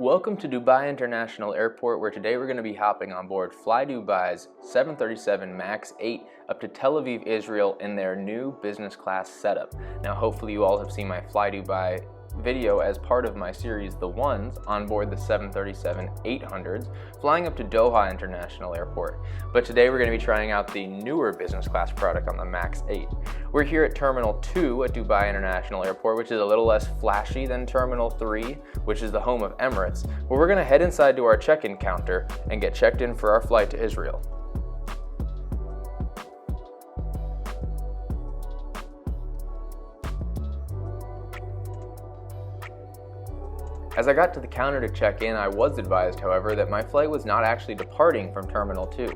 Welcome to Dubai International Airport, where today we're going to be hopping on board FlyDubai's 737 MAX 8 up to Tel Aviv, Israel in their new business class setup. Now hopefully you all have seen my FlyDubai video as part of my series The Ones on board the 737-800s flying up to Doha International Airport. But today we're going to be trying out the newer business class product on the MAX 8. We're here at Terminal 2 at Dubai International Airport, which is a little less flashy than Terminal 3, which is the home of Emirates, but we're going to head inside to our check-in counter and get checked in for our flight to Israel. As I got to the counter to check in, I was advised, however, that my flight was not actually departing from Terminal 2.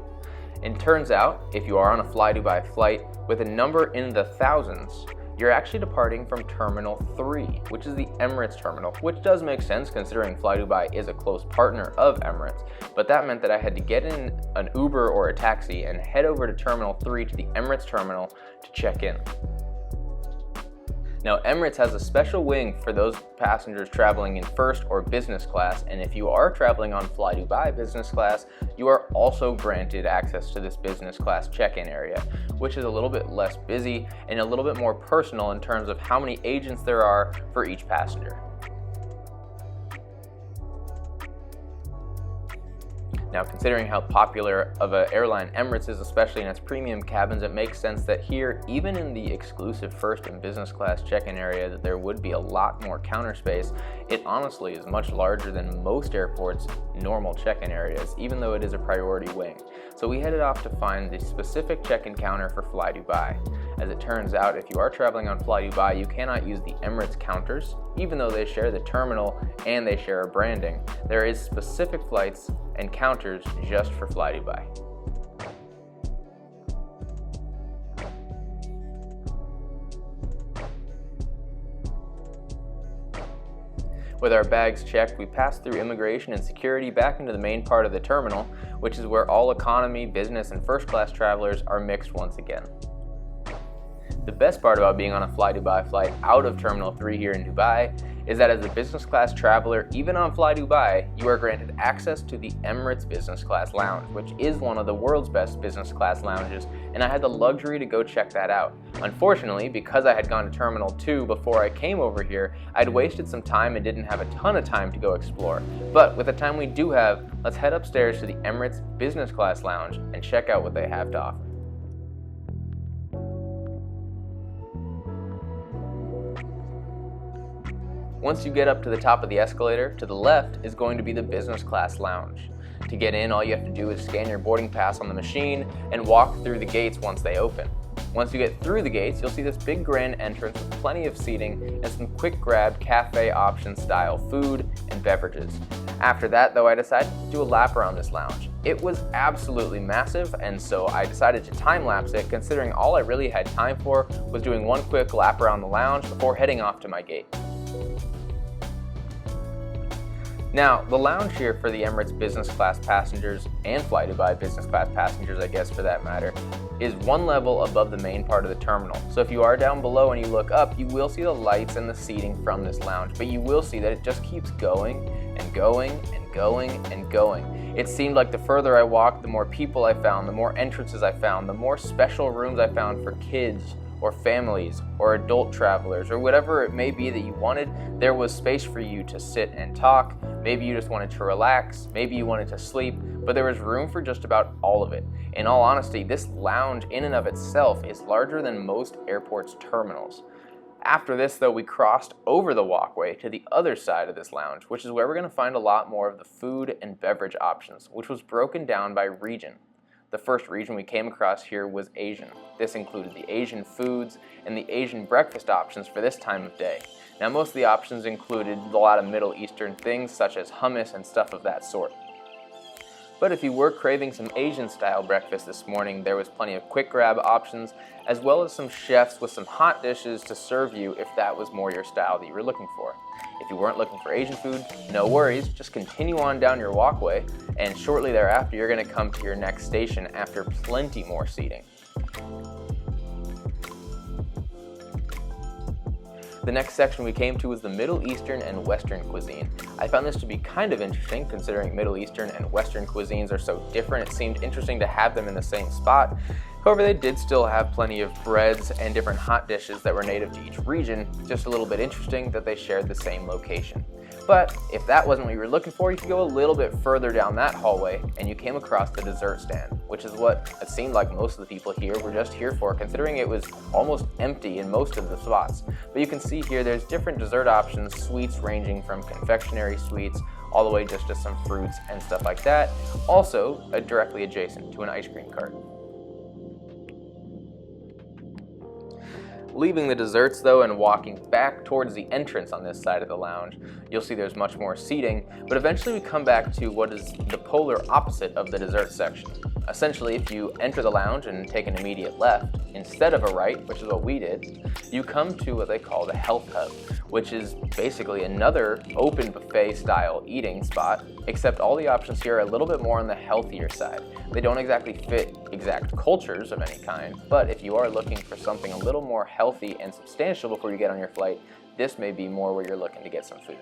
It turns out, if you are on a FlyDubai flight with a number in the thousands, you're actually departing from Terminal 3, which is the Emirates terminal, which does make sense considering FlyDubai is a close partner of Emirates, but that meant that I had to get in an Uber or a taxi and head over to Terminal 3 to the Emirates terminal to check in. Now, Emirates has a special wing for those passengers traveling in first or business class, and if you are traveling on FlyDubai business class, you are also granted access to this business class check-in area, which is a little bit less busy and a little bit more personal in terms of how many agents there are for each passenger. Now, considering how popular of an airline Emirates is, especially in its premium cabins, it makes sense that here, even in the exclusive first and business class check-in area, that there would be a lot more counter space. It honestly is much larger than most airports' normal check-in areas, even though it is a priority wing. So we headed off to find the specific check-in counter for FlyDubai. As it turns out, if you are traveling on FlyDubai, you cannot use the Emirates counters, even though they share the terminal and they share a branding. There is specific flights and counters just for FlyDubai. With our bags checked, we passed through immigration and security back into the main part of the terminal, which is where all economy, business, and first class travelers are mixed once again. The best part about being on a FlyDubai flight out of Terminal 3 here in Dubai is that as a business class traveler, even on FlyDubai, you are granted access to the Emirates Business Class Lounge, which is one of the world's best business class lounges, and I had the luxury to go check that out. Unfortunately, because I had gone to Terminal 2 before I came over here, I'd wasted some time and didn't have a ton of time to go explore. But with the time we do have, let's head upstairs to the Emirates Business Class Lounge and check out what they have to offer. Once you get up to the top of the escalator, to the left is going to be the business class lounge. To get in, all you have to do is scan your boarding pass on the machine and walk through the gates once they open. Once you get through the gates, you'll see this big grand entrance with plenty of seating and some quick grab cafe option style food and beverages. After that, though, I decided to do a lap around this lounge. It was absolutely massive, and so I decided to time lapse it, considering all I really had time for was doing one quick lap around the lounge before heading off to my gate. Now, the lounge here for the Emirates business class passengers and FlyDubai business class passengers, I guess for that matter, is one level above the main part of the terminal. So if you are down below and you look up, you will see the lights and the seating from this lounge, but you will see that it just keeps going and going and going and going. It seemed like the further I walked, the more people I found, the more entrances I found, the more special rooms I found for kids or families or adult travelers or whatever it may be that you wanted. There was space for you to sit and talk. Maybe you just wanted to relax, maybe you wanted to sleep, but there was room for just about all of it. In all honesty, this lounge in and of itself is larger than most airports' terminals. After this, though, we crossed over the walkway to the other side of this lounge, which is where we're going to find a lot more of the food and beverage options, which was broken down by region. The first region we came across here was Asian. This included the Asian foods and the Asian breakfast options for this time of day. Now, most of the options included a lot of Middle Eastern things such as hummus and stuff of that sort. But if you were craving some Asian style breakfast this morning, there was plenty of quick grab options, as well as some chefs with some hot dishes to serve you if that was more your style that you were looking for. If you weren't looking for Asian food, no worries, just continue on down your walkway, and shortly thereafter you're going to come to your next station after plenty more seating. The next section we came to was the Middle Eastern and Western cuisine. I found this to be kind of interesting considering Middle Eastern and Western cuisines are so different. It seemed interesting to have them in the same spot. However, they did still have plenty of breads and different hot dishes that were native to each region, just a little bit interesting that they shared the same location. But if that wasn't what you were looking for, you could go a little bit further down that hallway and you came across the dessert stand, which is what it seemed like most of the people here were just here for, considering it was almost empty in most of the spots. But you can see here there's different dessert options, sweets ranging from confectionery sweets all the way just to some fruits and stuff like that, also directly adjacent to an ice cream cart. Leaving the desserts though and walking back towards the entrance on this side of the lounge, you'll see there's much more seating, but eventually we come back to what is the polar opposite of the dessert section. Essentially, if you enter the lounge and take an immediate left, instead of a right, which is what we did, you come to what they call the Health Hub, which is basically another open buffet style eating spot, except all the options here are a little bit more on the healthier side. They don't exactly fit exact cultures of any kind, but if you are looking for something a little more healthy and substantial before you get on your flight, this may be more where you're looking to get some food.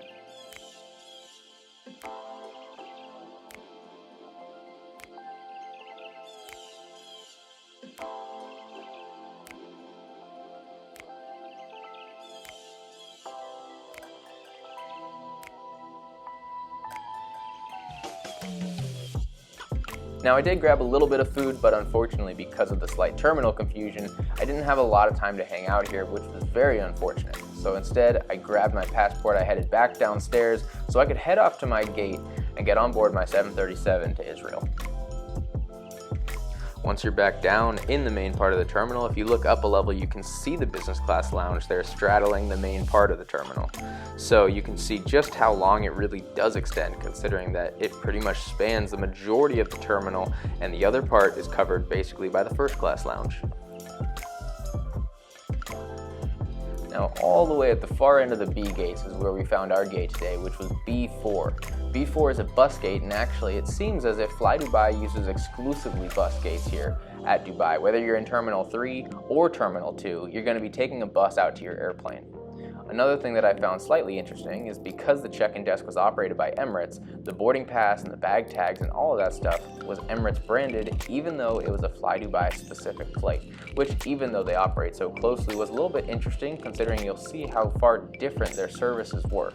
Now I did grab a little bit of food, but unfortunately because of the slight terminal confusion, I didn't have a lot of time to hang out here, which was very unfortunate. So instead, I grabbed my passport, I headed back downstairs so I could head off to my gate and get on board my 737 to Israel. Once you're back down in the main part of the terminal, if you look up a level, you can see the business class lounge there straddling the main part of the terminal. So you can see just how long it really does extend, considering that it pretty much spans the majority of the terminal and the other part is covered basically by the first class lounge. Now all the way at the far end of the B gates is where we found our gate today, which was B4. B4 is a bus gate, and actually it seems as if FlyDubai uses exclusively bus gates here at Dubai. Whether you're in Terminal 3 or Terminal 2, you're going to be taking a bus out to your airplane. Another thing that I found slightly interesting is because the check-in desk was operated by Emirates, the boarding pass and the bag tags and all of that stuff was Emirates branded, even though it was a FlyDubai specific flight, which even though they operate so closely was a little bit interesting considering you'll see how far different their services were.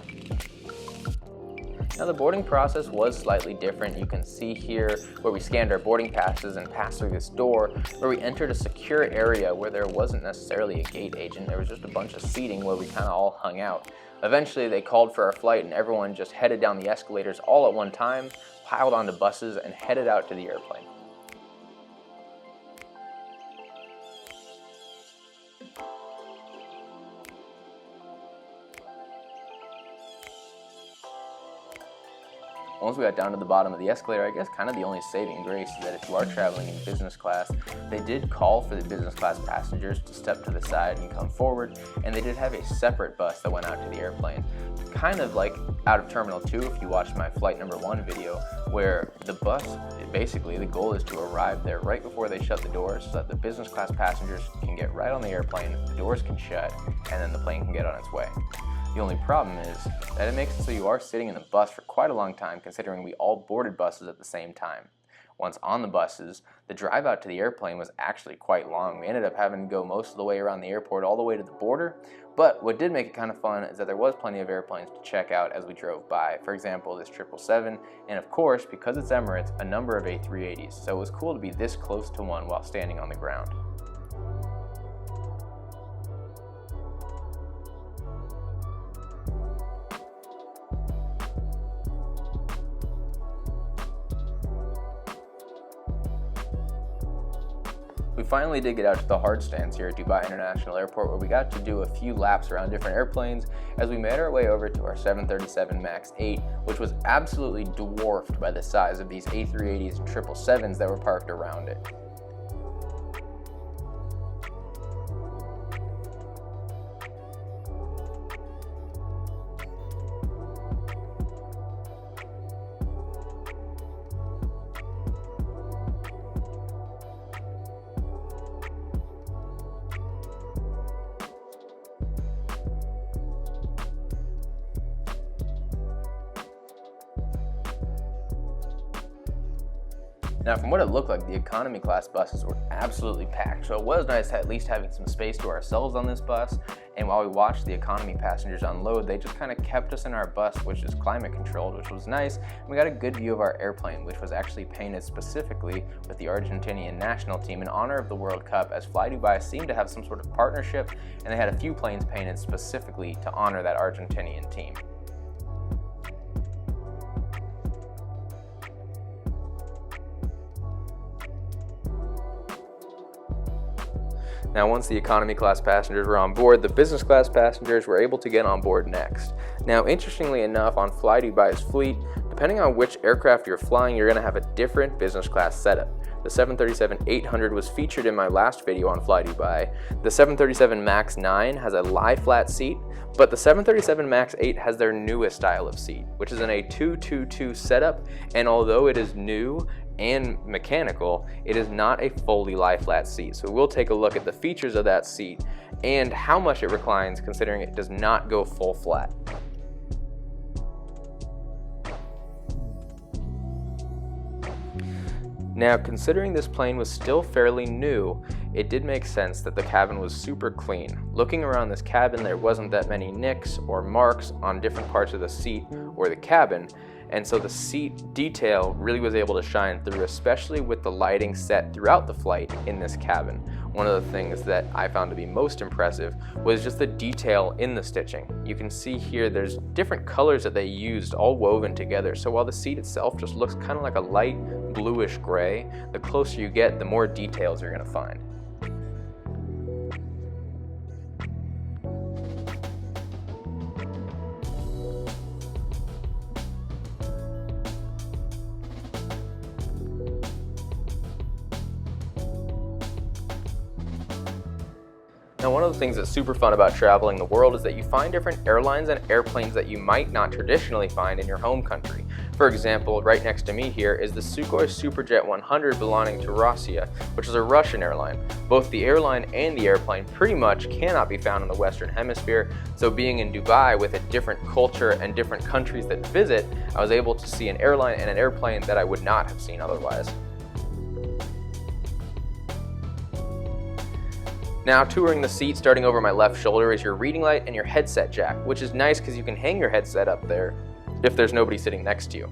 Now the boarding process was slightly different. You can see here where we scanned our boarding passes and passed through this door where we entered a secure area where there wasn't necessarily a gate agent. There was just a bunch of seating where we kind of all hung out. Eventually they called for our flight and everyone just headed down the escalators all at one time, piled onto buses and headed out to the airplane. Once we got down to the bottom of the escalator, I guess kind of the only saving grace is that if you are traveling in business class, they did call for the business class passengers to step to the side and come forward, and they did have a separate bus that went out to the airplane. Kind of like out of Terminal 2, if you watched my flight number 1 video, where the bus, basically the goal is to arrive there right before they shut the doors so that the business class passengers can get right on the airplane, the doors can shut, and then the plane can get on its way. The only problem is that it makes it so you are sitting in the bus for quite a long time considering we all boarded buses at the same time. Once on the buses, the drive out to the airplane was actually quite long. We ended up having to go most of the way around the airport all the way to the border, but what did make it kind of fun is that there was plenty of airplanes to check out as we drove by. For example, this 777, and of course, because it's Emirates, a number of A380s, so it was cool to be this close to one while standing on the ground. We finally did get out to the hard stands here at Dubai International Airport, where we got to do a few laps around different airplanes as we made our way over to our 737 MAX 8, which was absolutely dwarfed by the size of these A380s and 777s that were parked around it. Now, from what it looked like, the economy class buses were absolutely packed, so it was nice at least having some space to ourselves on this bus. And while we watched the economy passengers unload, they just kind of kept us in our bus, which is climate controlled, which was nice. And we got a good view of our airplane, which was actually painted specifically with the Argentinian national team in honor of the World Cup, as FlyDubai seemed to have some sort of partnership, and they had a few planes painted specifically to honor that Argentinian team. Now, once the economy class passengers were on board, the business class passengers were able to get on board next. Now, interestingly enough, on FlyDubai's fleet, depending on which aircraft you're flying, you're going to have a different business class setup. The 737-800 was featured in my last video on FlyDubai. The 737 MAX 9 has a lie-flat seat, but the 737 MAX 8 has their newest style of seat, which is in a 2-2-2 setup, and although it is new and mechanical, it is not a fully lie-flat seat. So we'll take a look at the features of that seat and how much it reclines, considering it does not go full flat. Now, considering this plane was still fairly new, it did make sense that the cabin was super clean. Looking around this cabin, there wasn't that many nicks or marks on different parts of the seat or the cabin, and so the seat detail really was able to shine through, especially with the lighting set throughout the flight in this cabin. One of the things that I found to be most impressive was just the detail in the stitching. You can see here there's different colors that they used all woven together, so while the seat itself just looks kind of like a light bluish gray, the closer you get, the more details you're going to find. Now, one of the things that's super fun about traveling the world is that you find different airlines and airplanes that you might not traditionally find in your home country. For example, right next to me here is the Sukhoi Superjet 100 belonging to Rossiya, which is a Russian airline. Both the airline and the airplane pretty much cannot be found in the Western Hemisphere, so being in Dubai with a different culture and different countries that visit, I was able to see an airline and an airplane that I would not have seen otherwise. Now, touring the seat, starting over my left shoulder, is your reading light and your headset jack, which is nice because you can hang your headset up there if there's nobody sitting next to you.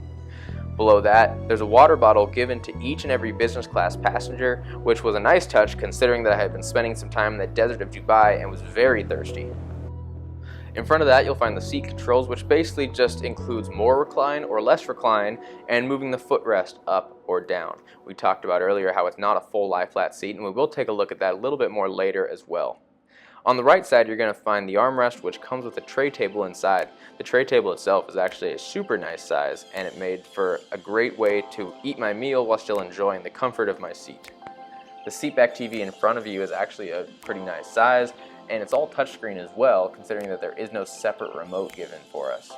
Below that, there's a water bottle given to each and every business class passenger, which was a nice touch considering that I had been spending some time in the desert of Dubai and was very thirsty. In front of that, you'll find the seat controls, which basically just includes more recline or less recline and moving the footrest up or down. We talked about earlier how it's not a full lie-flat seat, and we will take a look at that a little bit more later as well. On the right side, you're going to find the armrest, which comes with a tray table inside. The tray table itself is actually a super nice size, and it made for a great way to eat my meal while still enjoying the comfort of my seat. The seatback TV in front of you is actually a pretty nice size, and it's all touchscreen as well, considering that there is no separate remote given for us.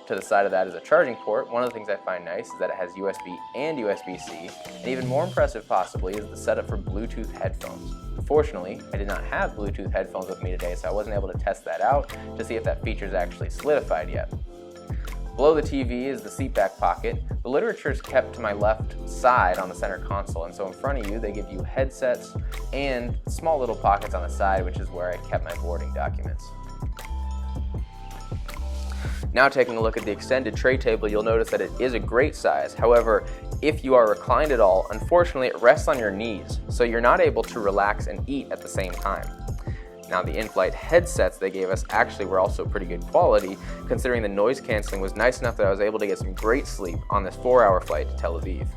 To the side of that is a charging port. One of the things I find nice is that it has USB and USB-C, and even more impressive possibly is the setup for Bluetooth headphones. Unfortunately, I did not have Bluetooth headphones with me today, so I wasn't able to test that out to see if that feature is actually solidified yet. Below the TV is the seatback pocket. The literature is kept to my left side on the center console, and so in front of you they give you headsets and small little pockets on the side, which is where I kept my boarding documents. Now, taking a look at the extended tray table, you'll notice that it is a great size. However, if you are reclined at all, unfortunately it rests on your knees, so you're not able to relax and eat at the same time. Now, the in-flight headsets they gave us actually were also pretty good quality, considering the noise canceling was nice enough that I was able to get some great sleep on this 4-hour flight to Tel Aviv.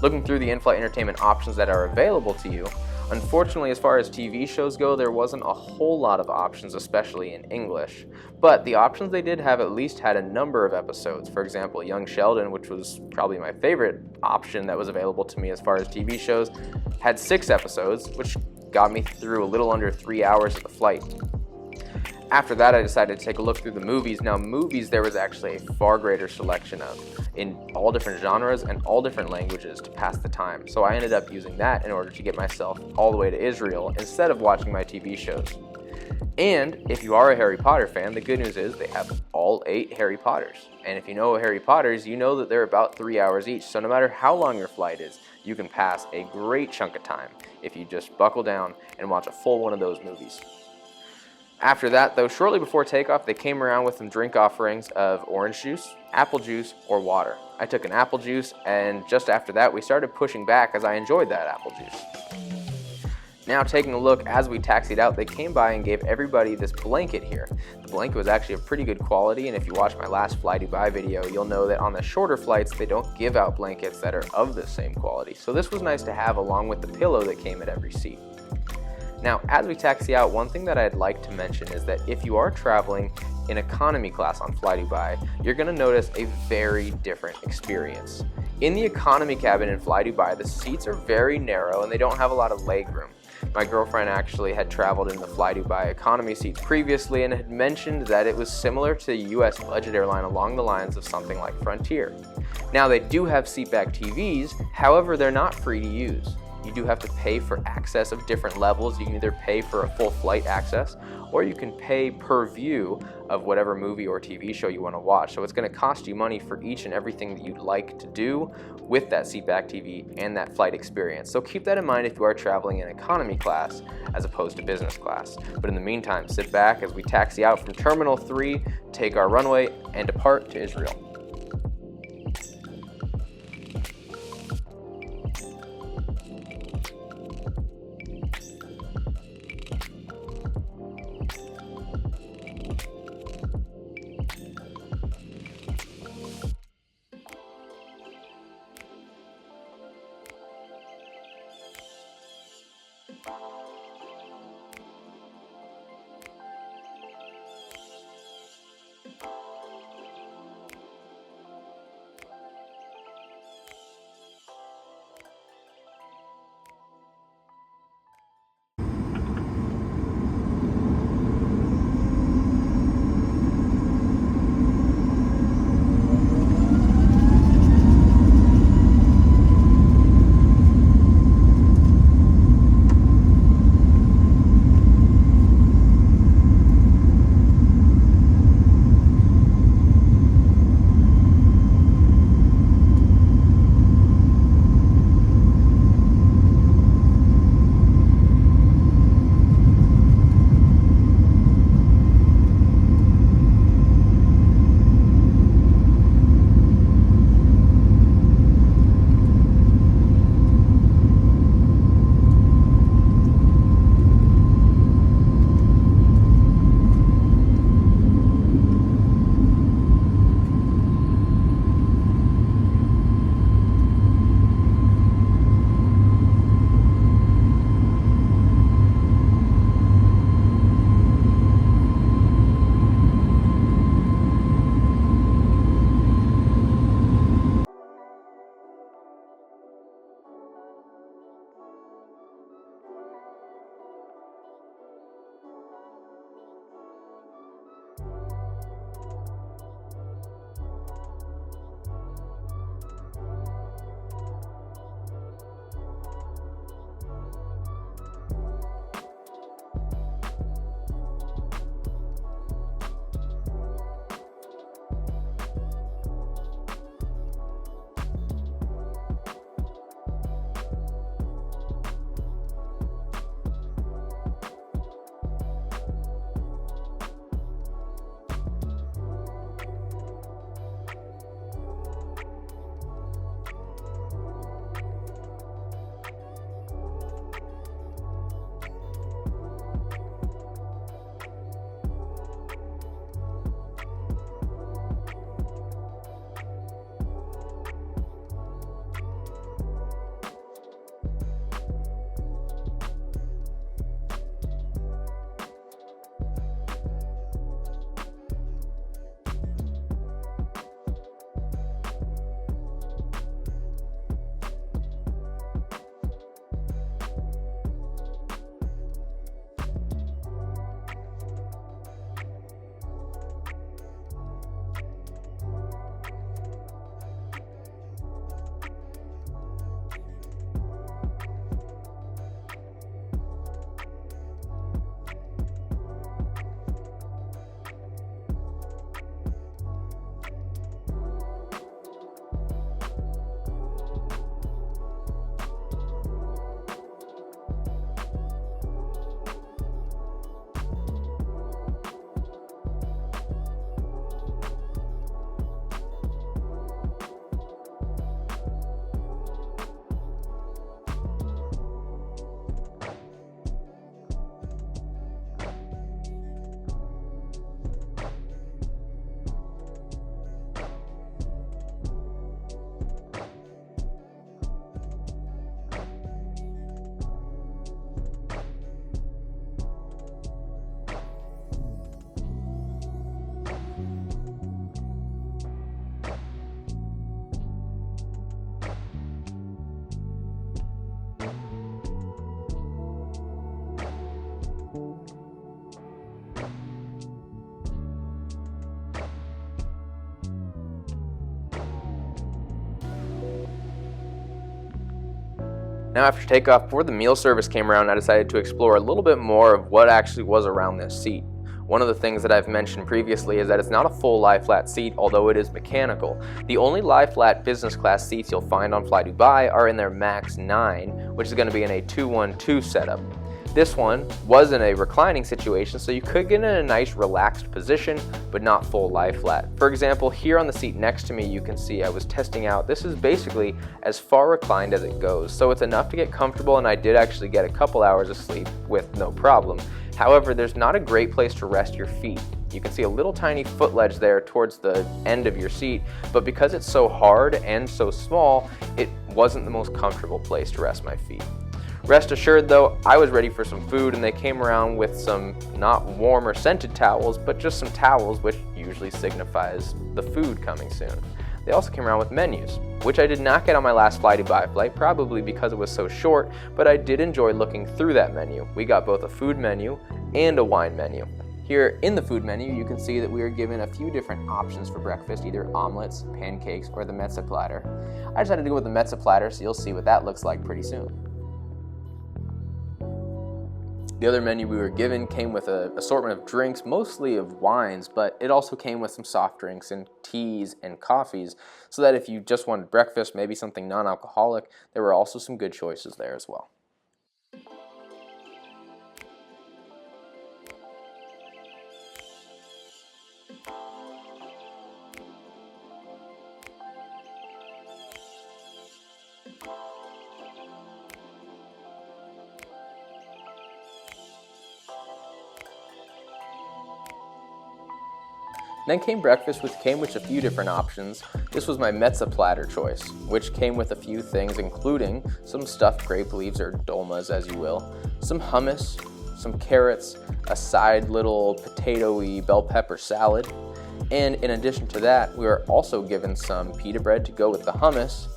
Looking through the in-flight entertainment options that are available to you, unfortunately, as far as TV shows go, there wasn't a whole lot of options, especially in English. But the options they did have at least had a number of episodes. For example, Young Sheldon, which was probably my favorite option that was available to me as far as TV shows, had 6 episodes, which got me through a little under 3 hours of the flight. After that, I decided to take a look through the movies. Now, movies there was actually a far greater selection of, in all different genres and all different languages to pass the time. So I ended up using that in order to get myself all the way to Israel instead of watching my TV shows. And if you are a Harry Potter fan, the good news is they have all 8 Harry Potters. And if you know Harry Potters, you know that they're about 3 hours each. So no matter how long your flight is, you can pass a great chunk of time if you just buckle down and watch a full one of those movies. After that, though, shortly before takeoff, they came around with some drink offerings of orange juice, apple juice, or water. I took an apple juice, and just after that, we started pushing back as I enjoyed that apple juice. Now, taking a look as we taxied out, they came by and gave everybody this blanket here. The blanket was actually of pretty good quality, and if you watch my last FlyDubai video, you'll know that on the shorter flights, they don't give out blankets that are of the same quality. So this was nice to have along with the pillow that came at every seat. Now, as we taxi out, one thing that I'd like to mention is that if you are traveling in economy class on FlyDubai, you're going to notice a very different experience. In the economy cabin in FlyDubai, the seats are very narrow and they don't have a lot of leg room. My girlfriend actually had traveled in the FlyDubai economy seats previously and had mentioned that it was similar to a US budget airline along the lines of something like Frontier. Now, they do have seatback TVs, however, they're not free to use. You do have to pay for access of different levels. You can either pay for a full flight access, or you can pay per view of whatever movie or TV show you want to watch. So it's going to cost you money for each and everything that you'd like to do with that seatback TV and that flight experience. So keep that in mind if you are traveling in economy class as opposed to business class. But in the meantime, sit back as we taxi out from Terminal 3, take our runway, and depart to Israel. Now after takeoff, before the meal service came around, I decided to explore a little bit more of what actually was around this seat. One of the things that I've mentioned previously is that it's not a full lie-flat seat, although it is mechanical. The only lie-flat business class seats you'll find on FlyDubai are in their Max 9, which is going to be in a 212 setup. This one was in a reclining situation, so you could get in a nice relaxed position, but not full lie-flat. For example, here on the seat next to me, you can see I was testing out. This is basically as far reclined as it goes, so it's enough to get comfortable, and I did actually get a couple hours of sleep with no problem. However, there's not a great place to rest your feet. You can see a little tiny foot ledge there towards the end of your seat, but because it's so hard and so small, it wasn't the most comfortable place to rest my feet. Rest assured though, I was ready for some food, and they came around with some not warm or scented towels, but just some towels, which usually signifies the food coming soon. They also came around with menus, which I did not get on my last FlyDubai flight, probably because it was so short, but I did enjoy looking through that menu. We got both a food menu and a wine menu. Here in the food menu, you can see that we are given a few different options for breakfast, either omelets, pancakes, or the mezza platter. I decided to go with the mezza platter, so you'll see what that looks like pretty soon. The other menu we were given came with an assortment of drinks, mostly of wines, but it also came with some soft drinks and teas and coffees, so that if you just wanted breakfast, maybe something non-alcoholic, there were also some good choices there as well. Then came breakfast, which came with a few different options. This was my mezza platter choice, which came with a few things, including some stuffed grape leaves, or dolmas as you will, some hummus, some carrots, a side little potato-y bell pepper salad, and in addition to that, we were also given some pita bread to go with the hummus,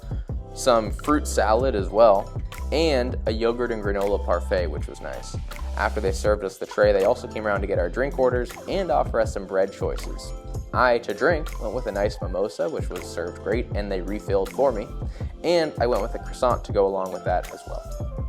some fruit salad as well, and a yogurt and granola parfait, which was nice. After they served us the tray, they also came around to get our drink orders and offer us some bread choices. I, to drink, went with a nice mimosa, which was served great, and they refilled for me, and I went with a croissant to go along with that as well.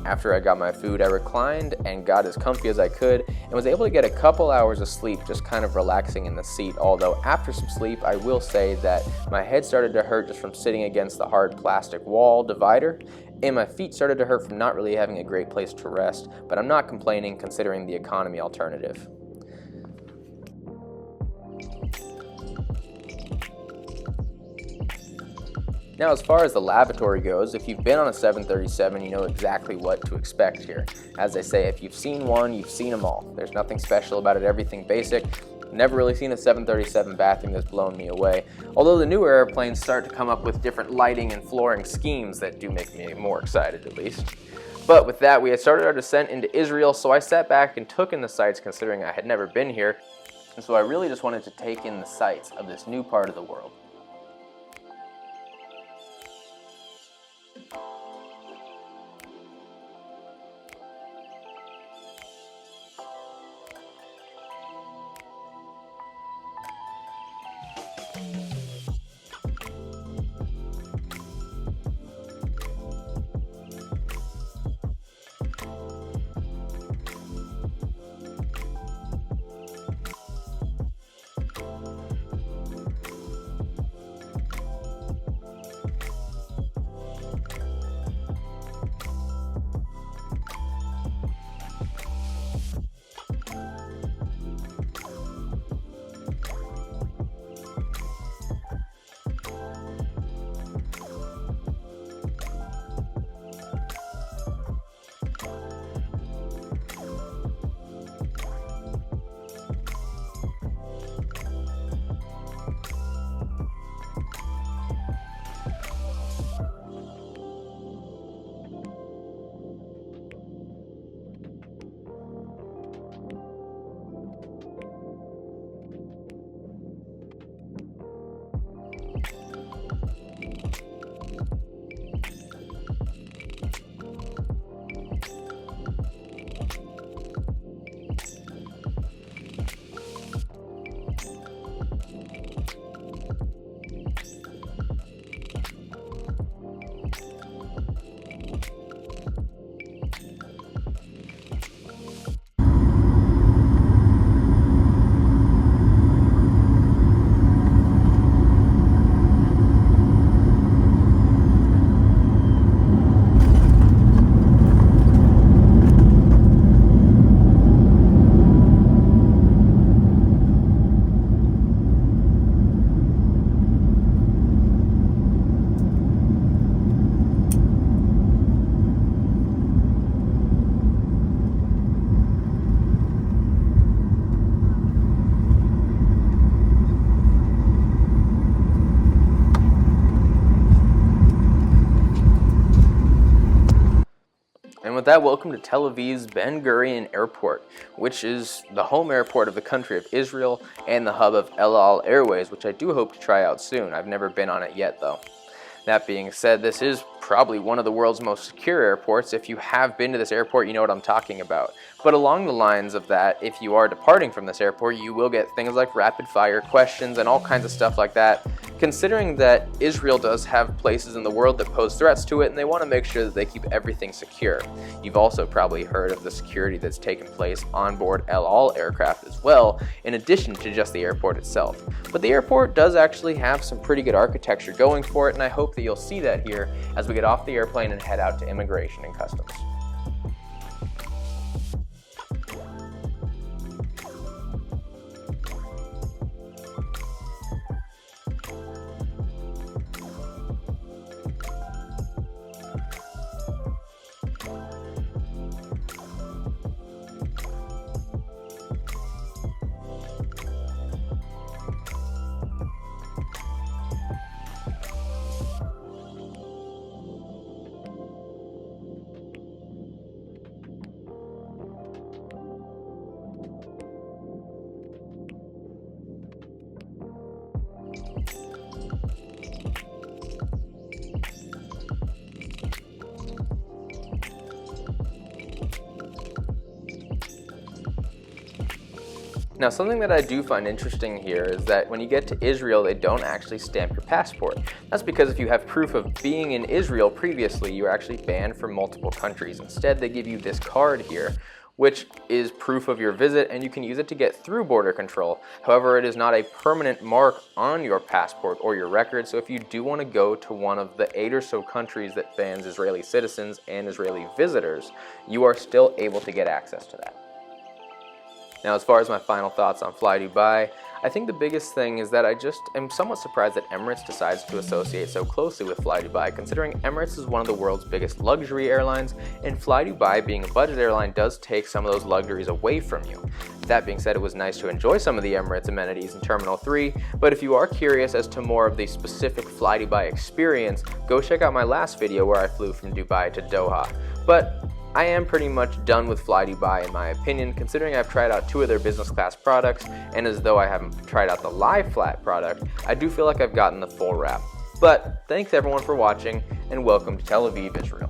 After I got my food, I reclined and got as comfy as I could and was able to get a couple hours of sleep just kind of relaxing in the seat, although after some sleep, I will say that my head started to hurt just from sitting against the hard plastic wall divider, and my feet started to hurt from not really having a great place to rest, but I'm not complaining considering the economy alternative. Now, as far as the lavatory goes, if you've been on a 737, you know exactly what to expect here. As I say, if you've seen one, you've seen them all. There's nothing special about it, everything basic. Never really seen a 737 bathroom that's blown me away, although the newer airplanes start to come up with different lighting and flooring schemes that do make me more excited at least. But with that, we had started our descent into Israel, so I sat back and took in the sights considering I had never been here, and so I really just wanted to take in the sights of this new part of the world. with that, welcome to Tel Aviv's Ben Gurion Airport, which is the home airport of the country of Israel and the hub of El Al Airways, which I do hope to try out soon. I've never been on it yet though. That being said, this is probably one of the world's most secure airports. If you have been to this airport, you know what I'm talking about. But along the lines of that, if you are departing from this airport, you will get things like rapid fire questions and all kinds of stuff like that. Considering that Israel does have places in the world that pose threats to it, and they want to make sure that they keep everything secure. You've also probably heard of the security that's taken place on board El Al aircraft as well, in addition to just the airport itself. But the airport does actually have some pretty good architecture going for it, and I hope that you'll see that here as we get off the airplane and head out to immigration and customs. Now, something that I do find interesting here is that when you get to Israel, they don't actually stamp your passport. That's because if you have proof of being in Israel previously, you're actually banned from multiple countries. Instead, they give you this card here, which is proof of your visit, and you can use it to get through border control. However, it is not a permanent mark on your passport or your record, so if you do want to go to one of the 8 or so countries that bans Israeli citizens and Israeli visitors, you are still able to get access to that. Now, as far as my final thoughts on FlyDubai, I think the biggest thing is that I just am somewhat surprised that Emirates decides to associate so closely with FlyDubai, considering Emirates is one of the world's biggest luxury airlines, and FlyDubai, being a budget airline, does take some of those luxuries away from you. That being said, it was nice to enjoy some of the Emirates amenities in Terminal 3, but if you are curious as to more of the specific FlyDubai experience, go check out my last video where I flew from Dubai to Doha. But I am pretty much done with FlyDubai in my opinion, considering I've tried out 2 of their business class products, and as though I haven't tried out the lie flat product, I do feel like I've gotten the full wrap. But thanks everyone for watching, and welcome to Tel Aviv, Israel.